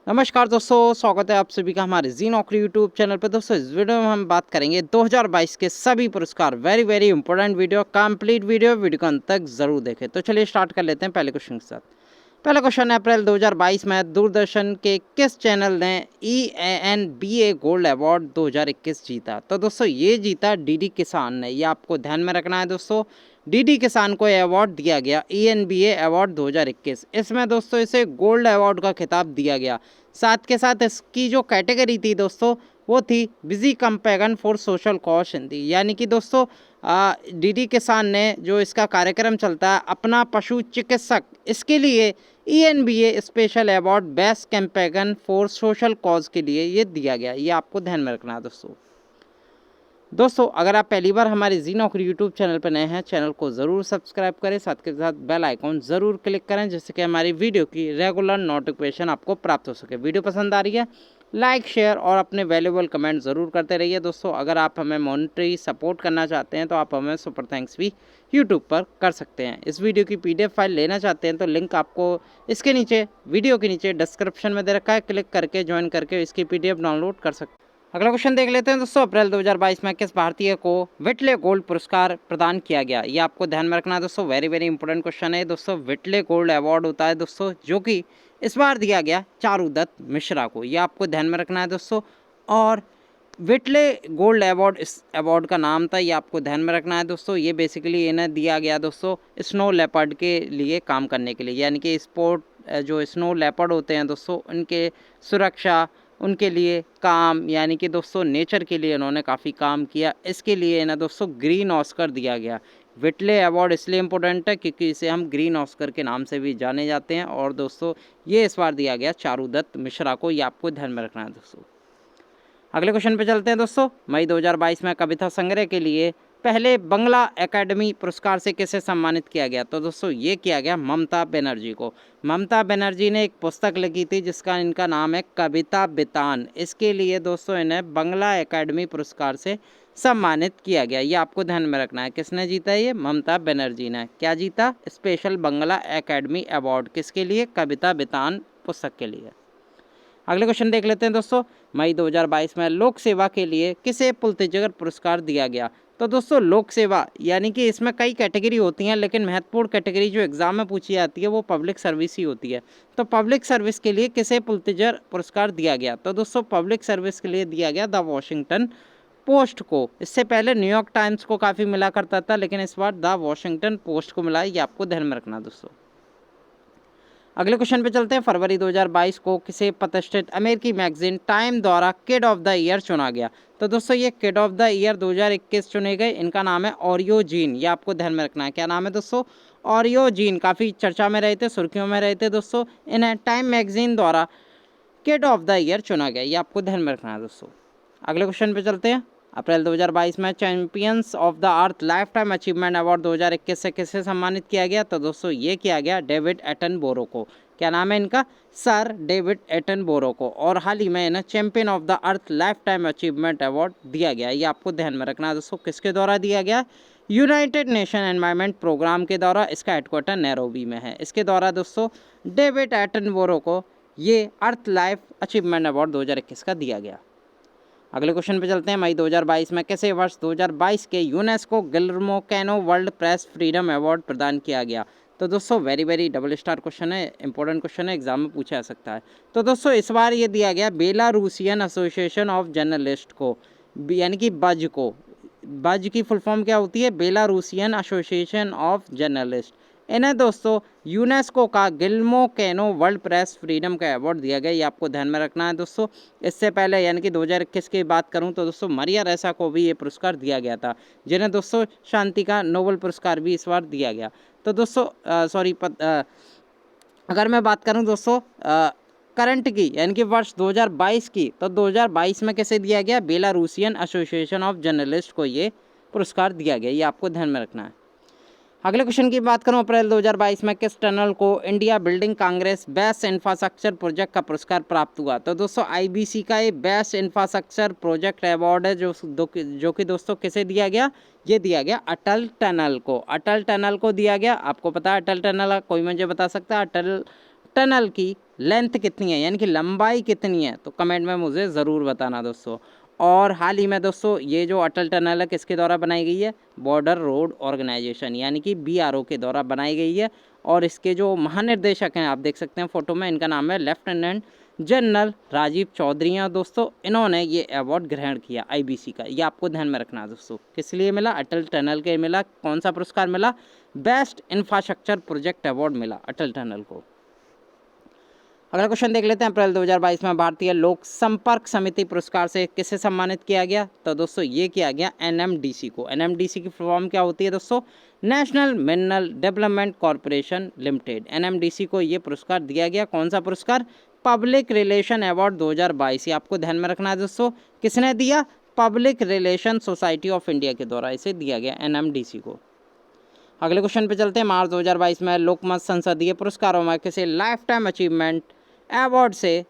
नमस्कार दोस्तों, स्वागत है आप सभी का हमारे जी नौकरी यूट्यूब चैनल पर। दोस्तों इस वीडियो में हम बात करेंगे 2022 के सभी पुरस्कार। Very important video, complete video को अंत तक जरूर देखें। तो चलिए स्टार्ट कर लेते हैं पहले क्वेश्चन के साथ। पहला क्वेश्चन है, अप्रैल 2022 में दूरदर्शन के किस चैनल ने EANBA गोल्ड अवार्ड 2021 जीता? तो दोस्तों ये जीता डीडी किसान ने। ये आपको ध्यान में रखना है दोस्तों। डीडी किसान को यह अवार्ड दिया गया, ENBA अवार्ड 2021। इसमें दोस्तों इसे गोल्ड अवार्ड का खिताब दिया गया। साथ के साथ इसकी जो कैटेगरी थी दोस्तों वो थी busy campaign for social cause Hindi. यानी कि दोस्तों डीडी किसान ने जो इसका कार्यक्रम चलता है अपना पशु चिकित्सक, इसके लिए ENBA special award best campaign for social cause के लिए ये दिया गया। ये आपको ध्यान में रखना है दोस्तों अगर आप पहली बार हमारे जी नौकरी यूट्यूब चैनल पर नए हैं, चैनल को ज़रूर सब्सक्राइब करें, साथ के साथ बेल आइकॉन ज़रूर क्लिक करें जिससे कि हमारी वीडियो की रेगुलर नोटिफिकेशन आपको प्राप्त हो सके। वीडियो पसंद आ रही है, लाइक शेयर और अपने वैल्यूएबल कमेंट ज़रूर करते रहिए दोस्तों। अगर आप हमें मॉनेटरी सपोर्ट करना चाहते हैं तो आप हमें सुपर थैंक्स भी यूट्यूब पर कर सकते हैं। इस वीडियो की PDF फाइल लेना चाहते हैं तो लिंक आपको इसके नीचे, वीडियो के नीचे डिस्क्रिप्शन में दे रखा है। क्लिक करके ज्वाइन करके इसकी PDF डाउनलोड कर सकते हैं। अगला क्वेश्चन देख लेते हैं दोस्तों, अप्रैल 2022 में किस भारतीय को विटले गोल्ड पुरस्कार प्रदान किया गया? ये आपको ध्यान में रखना है दोस्तों। वेरी इंपॉर्टेंट क्वेश्चन है दोस्तों। विटले गोल्ड अवार्ड होता है दोस्तों जो कि इस बार दिया गया चारुदत्त मिश्रा को। ये आपको ध्यान में रखना है दोस्तों। और विटले गोल्ड अवार्ड, इस अवार्ड का नाम था, ये आपको ध्यान में रखना है दोस्तों। ये बेसिकली इन्हें दिया गया दोस्तों स्नो लेपर्ड के लिए काम करने के लिए, यानी कि स्पोर्ट जो स्नो लेपर्ड होते हैं दोस्तों उनके सुरक्षा, उनके लिए काम, यानी कि दोस्तों नेचर के लिए इन्होंने काफ़ी काम किया। इसके लिए इन्हें दोस्तों ग्रीन ऑस्कर दिया गया। विटले अवार्ड इसलिए इम्पोर्टेंट है क्योंकि इसे हम ग्रीन ऑस्कर के नाम से भी जाने जाते हैं। और दोस्तों ये इस बार दिया गया चारुदत्त मिश्रा को। ये आपको ध्यान में रखना है दोस्तों। अगले क्वेश्चन पे चलते हैं दोस्तों। मई 2022 में कविता संग्रह के लिए पहले बंगला एकेडमी पुरस्कार से किसे सम्मानित किया गया? तो दोस्तों ये किया गया ममता बनर्जी को। ममता बनर्जी ने एक पुस्तक लिखी थी जिसका इनका नाम है कविता बितान। इसके लिए दोस्तों इन्हें बंगला एकेडमी पुरस्कार से सम्मानित किया गया। ये आपको ध्यान में रखना है। किसने जीता? ये ममता बनर्जी ने। क्या जीता? स्पेशल बंगला एकेडमी अवार्ड। किसके लिए? कविता बितान पुस्तक के लिए। अगले क्वेश्चन देख लेते हैं दोस्तों। मई 2022 में लोक सेवा के लिए किसे पुलत्ज़र पुरस्कार दिया गया? तो दोस्तों लोक सेवा यानी कि इसमें कई कैटेगरी होती हैं, लेकिन महत्वपूर्ण कैटेगरी जो एग्जाम में पूछी जाती है वो पब्लिक सर्विस ही होती है। तो पब्लिक सर्विस के लिए किसे पुलत्ज़र पुरस्कार दिया गया? तो दोस्तों पब्लिक सर्विस के लिए दिया गया द वॉशिंगटन पोस्ट को। इससे पहले न्यूयॉर्क टाइम्स को काफ़ी मिला करता था, लेकिन इस बार द वॉशिंगटन पोस्ट को मिला। ये आपको ध्यान में रखना दोस्तों। अगले क्वेश्चन पे चलते हैं। फरवरी 2022 को किसे प्रतिष्ठित अमेरिकी मैगजीन टाइम द्वारा किड ऑफ द ईयर चुना गया? तो दोस्तों ये किड ऑफ द ईयर 2021 चुने गए। इनका नाम है ओरियो जीन। ये आपको ध्यान में रखना है। क्या नाम है दोस्तों? Oreo gene. काफ़ी चर्चा में रहे थे, सुर्खियों में रहे थे दोस्तों। इन्हें टाइम मैगजीन द्वारा किड ऑफ द ईयर चुना गया। ये आपको ध्यान में रखना है दोस्तों। अगले क्वेश्चन पे चलते हैं। अप्रैल 2022 में champions of the earth life time achievement award 2021 से किसे सम्मानित किया गया? तो दोस्तों ये किया गया डेविड एटनबोरो को। क्या नाम है इनका? सर डेविड एटनबोरो को। और हाल ही में इन्हें champion of the earth life time achievement award दिया गया। ये आपको ध्यान में रखना है दोस्तों। किसके द्वारा दिया गया? यूनाइटेड नेशन एनवायरनमेंट प्रोग्राम के द्वारा। इसका हेडक्वार्टर नैरोबी में है। इसके द्वारा दोस्तों डेविड एटनबोरो को ये अर्थ लाइफ अचीवमेंट अवार्ड 2021 का दिया गया। अगले क्वेश्चन पे चलते हैं। मई 2022 में किसे वर्ष 2022 के UNESCO Guillermo canoe world press freedom award प्रदान किया गया? तो दोस्तों वेरी डबल स्टार क्वेश्चन है, इंपॉर्टेंट क्वेश्चन है, एग्जाम में पूछा जा सकता है। तो दोस्तों इस बार ये दिया गया बेलारूसियन एसोसिएशन ऑफ जर्नलिस्ट को, यानी कि बज को। बज की फुल फॉर्म क्या होती है? Belarusian association of journalist. इन्हें दोस्तों यूनेस्को का गिल्मो कैनो वर्ल्ड प्रेस फ्रीडम का अवार्ड दिया गया। ये आपको ध्यान में रखना है दोस्तों। इससे पहले यानी कि 2021 की बात करूं तो दोस्तों मरिया रेसा को भी ये पुरस्कार दिया गया था, जिन्हें दोस्तों शांति का नोबेल पुरस्कार भी इस बार दिया गया। तो दोस्तों अगर मैं बात करूं दोस्तों करंट की, यानी कि वर्ष 2022 की, तो 2022 में कैसे दिया गया? बेलारूसियन एसोसिएशन ऑफ जर्नलिस्ट को ये पुरस्कार दिया गया। ये आपको ध्यान में रखना है। अगले क्वेश्चन की बात करूं, अप्रैल 2022 में किस टनल को India building Congress best infrastructure project का पुरस्कार प्राप्त हुआ? तो दोस्तों IBC का ये बेस्ट इंफ्रास्ट्रक्चर प्रोजेक्ट अवार्ड है जो कि दोस्तों किसे दिया गया? ये दिया गया अटल टनल को। अटल टनल को दिया गया। आपको पता है अटल टनल? कोई मुझे बता सकता है अटल टनल की लेंथ कितनी है, यानी कि लंबाई कितनी है, तो कमेंट में मुझे ज़रूर बताना दोस्तों। और हाल ही में दोस्तों ये जो अटल टनल है किसके द्वारा बनाई गई है, बॉर्डर रोड ऑर्गेनाइजेशन यानी कि BRO के द्वारा बनाई गई है। और इसके जो महानिर्देशक हैं आप देख सकते हैं फोटो में, इनका नाम है लेफ्टिनेंट जनरल राजीव चौधरी हैं दोस्तों। इन्होंने ये अवार्ड ग्रहण किया IBC का, ये आपको ध्यान में रखना है दोस्तों। किस लिए मिला, अटल टनल के मिला। कौन सा पुरस्कार मिला, बेस्ट इंफ्रास्ट्रक्चर प्रोजेक्ट अवार्ड मिला अटल टनल को। अगला क्वेश्चन देख लेते हैं। अप्रैल 2022 में भारतीय लोक संपर्क समिति पुरस्कार से किसे सम्मानित किया गया, तो दोस्तों ये किया गया NMDC को। NMDC की फॉर्म क्या होती है दोस्तों, national mineral development corporation limited. NMDC को ये पुरस्कार दिया गया। कौन सा पुरस्कार, पब्लिक रिलेशन अवार्ड 2022। ये आपको ध्यान में रखना है दोस्तों। किसने दिया, public relation society of India के द्वारा इसे दिया गया NMDC को। अगले क्वेश्चन पे चलते हैं। मार्च 2022 में लोकमत संसदीय पुरस्कारों में किसे लाइफ टाइम अचीवमेंट अवार्ड से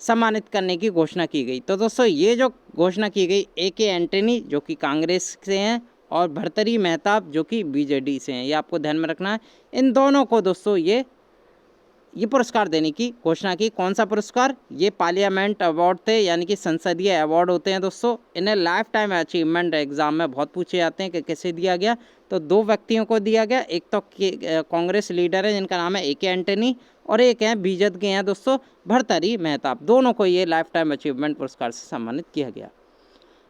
सम्मानित करने की घोषणा की गई, तो दोस्तों ये जो घोषणा की गई AK एंटनी जो कि कांग्रेस से हैं और भर्तरी मेहताब जो कि BJD से हैं, ये आपको ध्यान में रखना है। इन दोनों को दोस्तों ये पुरस्कार देने की घोषणा की। कौन सा पुरस्कार, ये पार्लियामेंट अवार्ड थे यानी कि संसदीय अवार्ड होते हैं दोस्तों। इन्हें लाइफ टाइम अचीवमेंट एग्जाम में बहुत पूछे जाते हैं कि किसे दिया गया, तो दो व्यक्तियों को दिया गया। एक तो कांग्रेस लीडर है जिनका नाम है AK एंटनी और एक है BJD के हैं दोस्तों भर्तरी मेहताब। दोनों को ये लाइफ टाइम अचीवमेंट पुरस्कार से सम्मानित किया गया।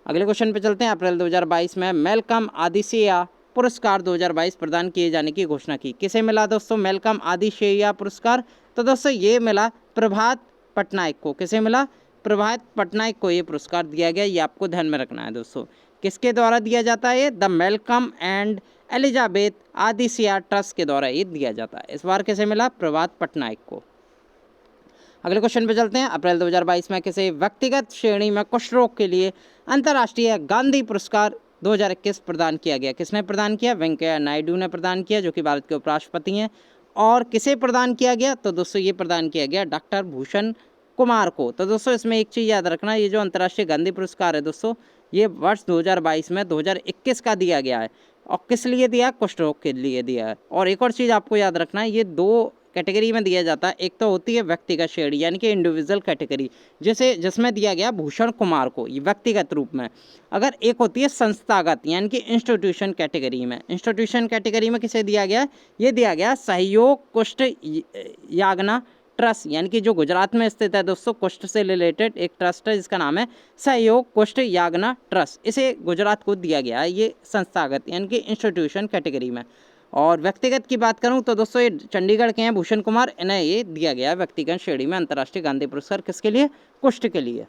अगले क्वेश्चन पे चलते हैं। अप्रैल 2022 में मेलकम आदिशेया पुरस्कार 2022 प्रदान किए जाने की घोषणा की। किसे मिला दोस्तों मेलकम आदिशेया पुरस्कार, तो दोस्तों ये मिला प्रभात पटनायक को। किसे मिला, प्रभात पटनायक को ये पुरस्कार दिया गया। ये आपको ध्यान में रखना है दोस्तों। किसके द्वारा दिया जाता है, ये the Malcolm and Elizabeth Adiseshiah trust के द्वारा ये दिया जाता है। इस बार किसे मिला, प्रभात पटनायक को। अगले क्वेश्चन पे चलते हैं। अप्रैल 2022 में किसे व्यक्तिगत श्रेणी में कुष्ठ रोग के लिए अंतर्राष्ट्रीय गांधी पुरस्कार 2021 प्रदान किया गया। किसने प्रदान किया, वेंकैया नायडू ने प्रदान किया जो कि भारत के उपराष्ट्रपति हैं। और किसे प्रदान किया गया, तो दोस्तों ये प्रदान किया गया डॉक्टर भूषण कुमार को। तो दोस्तों इसमें एक चीज़ याद रखना, ये जो अंतर्राष्ट्रीय गांधी पुरस्कार है दोस्तों ये वर्ष 2022 में 2021 का दिया गया है। और किस लिए दिया, कुष्ठ रोग के लिए दिया है। और एक और चीज़ आपको याद रखना है, ये दो कैटेगरी में दिया जाता है। एक तो होती है व्यक्तिगत श्रेणी यानी कि इंडिविजुअल कैटेगरी, जैसे जिसमें दिया गया भूषण कुमार को ये व्यक्तिगत रूप में। अगर एक होती है संस्थागत यानी कि इंस्टीट्यूशन कैटेगरी में। इंस्टीट्यूशन कैटेगरी में किसे दिया गया, ये दिया गया सहयोग कुष्ठ यागना ट्रस्ट यानी कि जो गुजरात में स्थित है दोस्तों, कुष्ठ से रिलेटेड एक ट्रस्ट है जिसका नाम है सहयोग कुष्ठ यागना ट्रस्ट। इसे गुजरात को दिया गया है ये संस्थागत यानी कि इंस्टीट्यूशन कैटेगरी में। और व्यक्तिगत की बात करूं तो दोस्तों ये चंडीगढ़ के हैं भूषण कुमार, इन्हें ये दिया गया व्यक्तिगत श्रेणी में अंतर्राष्ट्रीय गांधी पुरस्कार। किसके लिए, कुष्ठ के लिए।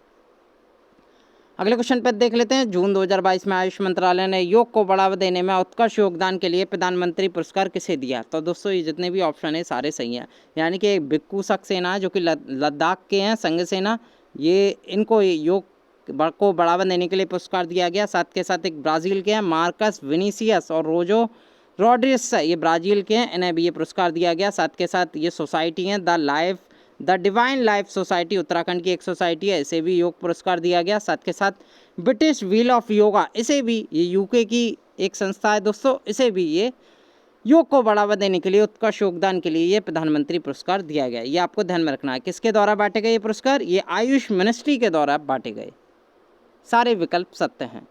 अगले क्वेश्चन पर देख लेते हैं। जून 2022 में आयुष मंत्रालय ने योग को बढ़ावा देने में उत्कृष्ट योगदान के लिए प्रधानमंत्री पुरस्कार किसे दिया, तो दोस्तों ये जितने भी ऑप्शन है सारे सही हैं। यानी कि एक भिक्खू सक्सेना जो कि लद्दाख के हैं, संघ सेना, ये इनको योग को बढ़ावा देने के लिए पुरस्कार दिया गया। साथ के साथ एक ब्राज़ील के हैं मार्कस विनीसियस और रोजो रॉड्रिगस, ये ब्राज़ील के हैं, इन्हें भी ये पुरस्कार दिया गया। साथ के साथ ये सोसाइटी हैं the divine life society, Uttarakhand की एक सोसाइटी है, इसे भी योग पुरस्कार दिया गया। साथ के साथ ब्रिटिश व्हील ऑफ योगा, इसे भी ये UK की एक संस्था है दोस्तों, इसे भी ये योग को बढ़ावा देने के लिए उत्कृष्ट योगदान के लिए ये प्रधानमंत्री पुरस्कार दिया गया। ये आपको ध्यान में रखना है। किसके द्वारा बांटे गए ये पुरस्कार, ये आयुष मिनिस्ट्री के द्वारा बांटे गए। सारे विकल्प सत्य हैं।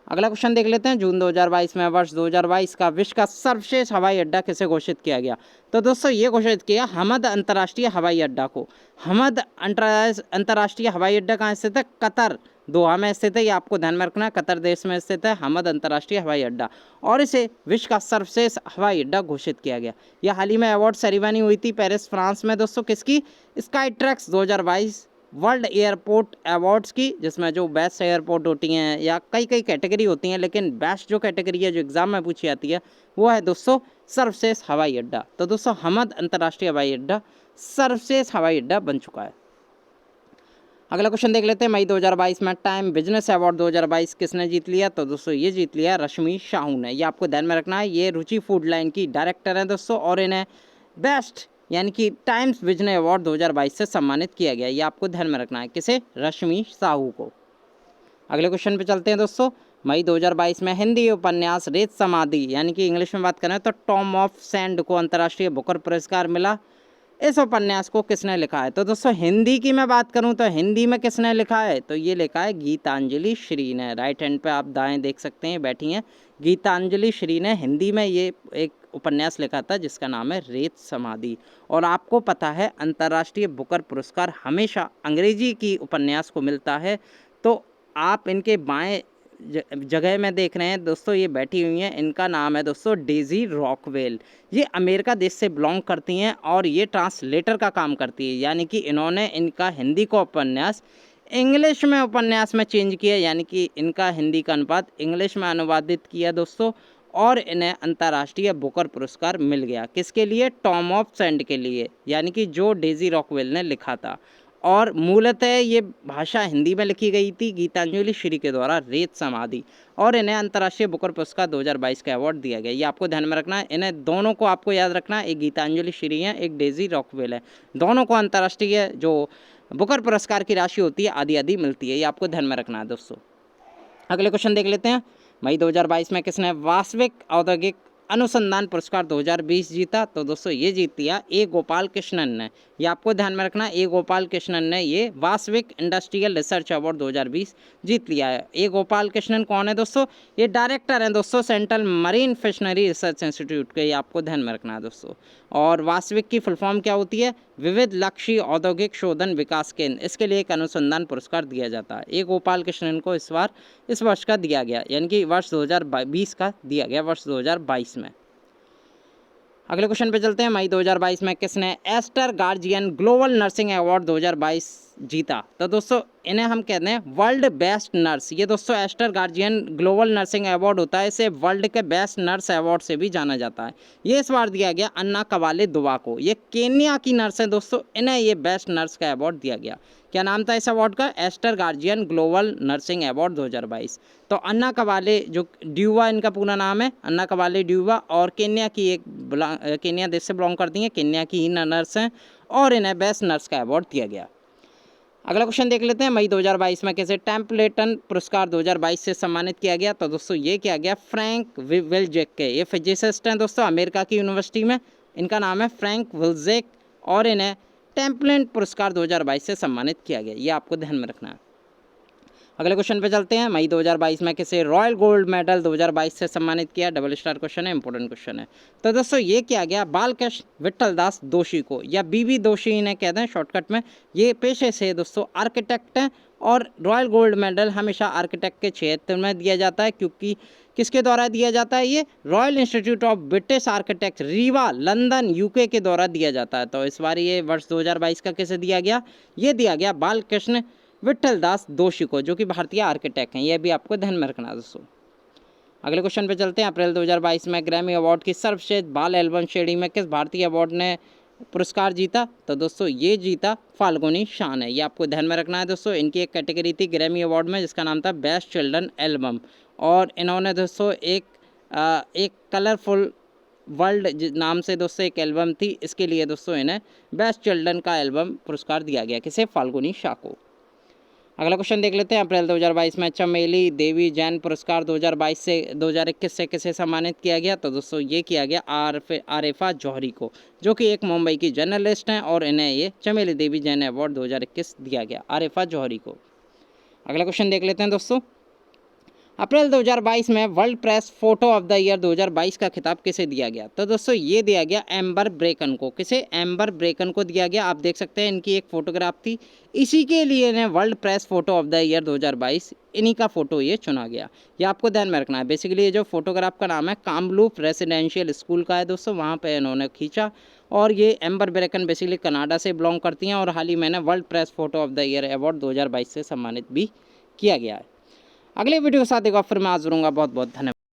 अगला क्वेश्चन देख लेते हैं। जून 2022 में वर्ष 2022 का विश्व का सर्वश्रेष्ठ हवाई अड्डा किसे घोषित किया गया, तो दोस्तों ये घोषित किया हमद अंतर्राष्ट्रीय हवाई अड्डा को। हमद अंतर्राष्ट्रीय हवाई अड्डा कहाँ स्थित है, कतर दोहा में स्थित है। ये आपको ध्यान में रखना है, कतर देश में स्थित है हमद अंतर्राष्ट्रीय हवाई अड्डा, और इसे विश्व का सर्वश्रेष्ठ हवाई अड्डा घोषित किया गया। यह हाल ही में अवार्ड सेरेमनी हुई थी पेरिस फ्रांस में दोस्तों, किसकी, स्काईट्रैक्स 2022 वर्ल्ड एयरपोर्ट अवार्ड्स की, जिसमें जो बेस्ट एयरपोर्ट होती हैं या कई कैटेगरी होती हैं, लेकिन बेस्ट जो कैटेगरी है जो एग्जाम में पूछी जाती है वो है दोस्तों सर्वश्रेष्ठ हवाई अड्डा। तो दोस्तों हमद अंतर्राष्ट्रीय हवाई अड्डा सर्वश्रेष्ठ हवाई अड्डा बन चुका है। अगला क्वेश्चन देख लेते हैं। मई 2022 में टाइम बिजनेस अवार्ड 2022 किसने जीत लिया, तो दोस्तों ये जीत लिया रश्मि साहू ने। ये आपको ध्यान में रखना है, ये रुचि फूड लाइन की डायरेक्टर हैं दोस्तों, और इन्हें बेस्ट यानी कि टाइम्स बिजनेस अवार्ड 2022 से सम्मानित किया गया। ये आपको ध्यान में रखना है, किसे, रश्मि साहू को। अगले क्वेश्चन पे चलते हैं दोस्तों। मई 2022 में हिंदी उपन्यास रेत समाधि यानी कि इंग्लिश में बात करें तो टॉम ऑफ सैंड को अंतर्राष्ट्रीय बुकर पुरस्कार मिला। इस उपन्यास को किसने लिखा है? तो दोस्तों हिंदी की मैं बात करूं तो हिंदी में किसने लिखा है? तो ये लिखा है गीतांजलि श्री ने। राइट हैंड पे आप दाएं देख सकते हैं बैठी हैं गीतांजलि श्री ने। हिंदी में ये एक उपन्यास लिखा था जिसका नाम है रेत समाधि। और आपको पता है अंतर्राष्ट्रीय बुकर पुरस्कार हमेशा अंग्रेजी की उपन्यास को मिलता है। तो आप इनके बाएं जगह में देख रहे हैं दोस्तों, ये बैठी हुई हैं, इनका नाम है दोस्तों डेजी रॉकवेल। ये अमेरिका देश से बिलोंग करती हैं और ये ट्रांसलेटर का काम करती है, यानी कि इन्होंने इनका हिंदी का उपन्यास इंग्लिश में उपन्यास में चेंज किया, यानी कि इनका हिंदी का अनुवाद इंग्लिश में अनुवादित किया दोस्तों। और इन्हें अंतर्राष्ट्रीय बुकर पुरस्कार मिल गया। किसके लिए? टॉम ऑफ सेंड के लिए, यानी कि जो डेजी रॉकवेल ने लिखा था। और मूलतः ये भाषा हिंदी में लिखी गई थी गीतांजलि श्री के द्वारा, रेत समाधि। और इन्हें अंतर्राष्ट्रीय बुकर पुरस्कार 2022 का अवार्ड दिया गया। ये आपको ध्यान में रखना है, इन्हें दोनों को आपको याद रखना है, एक गीतांजलि श्री है, एक डेजी रॉकवेल है। दोनों को अंतर्राष्ट्रीय जो बुकर पुरस्कार की राशि होती है आधी आधी मिलती है, ये आपको ध्यान में रखना है दोस्तों। अगले क्वेश्चन देख लेते हैं। मई 2022 में किसने वास्तविक औद्योगिक अनुसंधान पुरस्कार 2020 जीता? तो दोस्तों ये जीत लिया ए गोपाल कृष्णन ने। ये आपको ध्यान में रखना, ए गोपाल कृष्णन ने ये वास्तविक इंडस्ट्रियल रिसर्च अवार्ड 2020 जीत लिया है। ए गोपाल कृष्णन कौन है दोस्तों? ये डायरेक्टर हैं दोस्तों सेंट्रल मरीन फिशनरी रिसर्च इंस्टीट्यूट के, ये आपको ध्यान में रखना है दोस्तों। और वास्तविक की फुल फॉर्म क्या होती है? विविध लक्ष्य औद्योगिक शोधन विकास केंद्र। इसके लिए एक अनुसंधान पुरस्कार दिया जाता है। ए गोपाल कृष्णन को इस वर्ष का दिया गया, यानी कि वर्ष 2020 का दिया गया, वर्ष 2022 में। अगले क्वेश्चन पे चलते हैं। मई 2022 में किसने Aster Guardian Global Nursing Award 2022 जीता? तो दोस्तों इन्हें हम कहते हैं वर्ल्ड बेस्ट नर्स। ये दोस्तों Aster Guardian Global Nursing Award होता है, इसे वर्ल्ड के बेस्ट नर्स अवार्ड से भी जाना जाता है। ये इस बार दिया गया अन्ना कवाले दुआ को। ये केन्या की नर्स है दोस्तों, इन्हें ये बेस्ट नर्स का अवार्ड दिया गया। क्या नाम था इस अवार्ड का? Aster Guardian Global Nursing Award 2022। तो अन्ना कवाले जो ड्यूवा इनका पूरा नाम है, अन्ना कवाले ड्यूवा, और केन्या की एक केन्या देश से बिलोंग करती हैं, केन्या की ही नर्स हैं, और इन्हें बेस्ट नर्स का अवार्ड दिया गया। अगला क्वेश्चन देख लेते हैं। मई 2022 में किसे टेम्पलेटन पुरस्कार 2022 से सम्मानित किया गया? तो दोस्तों ये किया गया फ्रैंक विल्जेक के। ये फिजिसिस्ट हैं दोस्तों अमेरिका की यूनिवर्सिटी में, इनका नाम है फ्रैंक विल्जेक, और इन्हें टेम्पलेट पुरस्कार 2022 से सम्मानित किया गया। ये आपको ध्यान में रखना है। अगले क्वेश्चन पे चलते हैं। मई 2022 में किसे रॉयल गोल्ड मेडल 2022 से सम्मानित किया? डबल स्टार क्वेश्चन है, इंपॉर्टेंट क्वेश्चन है। तो दोस्तों ये किया गया बालकृष्ण विठल दास दोषी को, या बीबी दोषी इन्हें कहते हैं शॉर्टकट में। ये पेशे से दोस्तों आर्किटेक्ट हैं, और रॉयल गोल्ड मेडल हमेशा आर्किटेक्ट के क्षेत्र में दिया जाता है, क्योंकि किसके द्वारा दिया जाता है? ये royal institute of British architect Rewa London UK के द्वारा दिया जाता है। तो इस बार ये वर्ष 2022 का किसे दिया गया? ये दिया गया बालकृष्ण विठल दास दोषी को, जो कि भारतीय आर्किटेक्ट हैं। यह भी आपको ध्यान में रखना है दोस्तों। अगले क्वेश्चन पे चलते हैं। अप्रैल 2022 में ग्रैमी अवार्ड की सर्वश्रेष्ठ बाल एल्बम श्रेणी में किस भारतीय अवार्ड ने पुरस्कार जीता? तो दोस्तों ये जीता फाल्गुनी शान है। ये आपको ध्यान में रखना है दोस्तों। इनकी एक कैटेगरी थी ग्रैमी अवार्ड में जिसका नाम था बेस्ट चिल्ड्रन एल्बम, और इन्होंने दोस्तों एक कलरफुल वर्ल्ड नाम से दोस्तों एक एल्बम थी, इसके लिए दोस्तों इन्हें बेस्ट चिल्ड्रन का एल्बम पुरस्कार दिया गया। किसे? फाल्गुनी शाह को। अगला क्वेश्चन देख लेते हैं। अप्रैल 2022 में चमेली देवी जैन पुरस्कार 2021 से किसे सम्मानित किया गया? तो दोस्तों ये किया गया आरिफा जौहरी को, जो कि एक मुंबई की जर्नलिस्ट हैं, और इन्हें ये चमेली देवी जैन अवार्ड 2021 दिया गया, आरिफा जौहरी को। अगला क्वेश्चन देख लेते हैं दोस्तों। अप्रैल 2022 में world press photo of the year 2022 का खिताब किसे दिया गया? तो दोस्तों ये दिया गया एम्बर ब्रेकन को। किसे? एम्बर ब्रेकन को दिया गया। आप देख सकते हैं इनकी एक फोटोग्राफ थी, इसी के लिए इन्हें world press photo of the year 2022 इन्हीं का फोटो ये चुना गया। ये आपको ध्यान में रखना है। बेसिकली ये जो फोटोग्राफ का नाम है कामलूप रेसिडेंशियल स्कूल का है दोस्तों, वहाँ पर इन्होंने खींचा। और ये एम्बर ब्रेकन बेसिकली कनाडा से बिलोंग करती हैं, और हाल ही मैंने world press photo of the year award 2022 से सम्मानित भी किया गया है। अगले वीडियो के साथ एक बार फिर मैं हाजिर होऊंगा। बहुत बहुत धन्यवाद।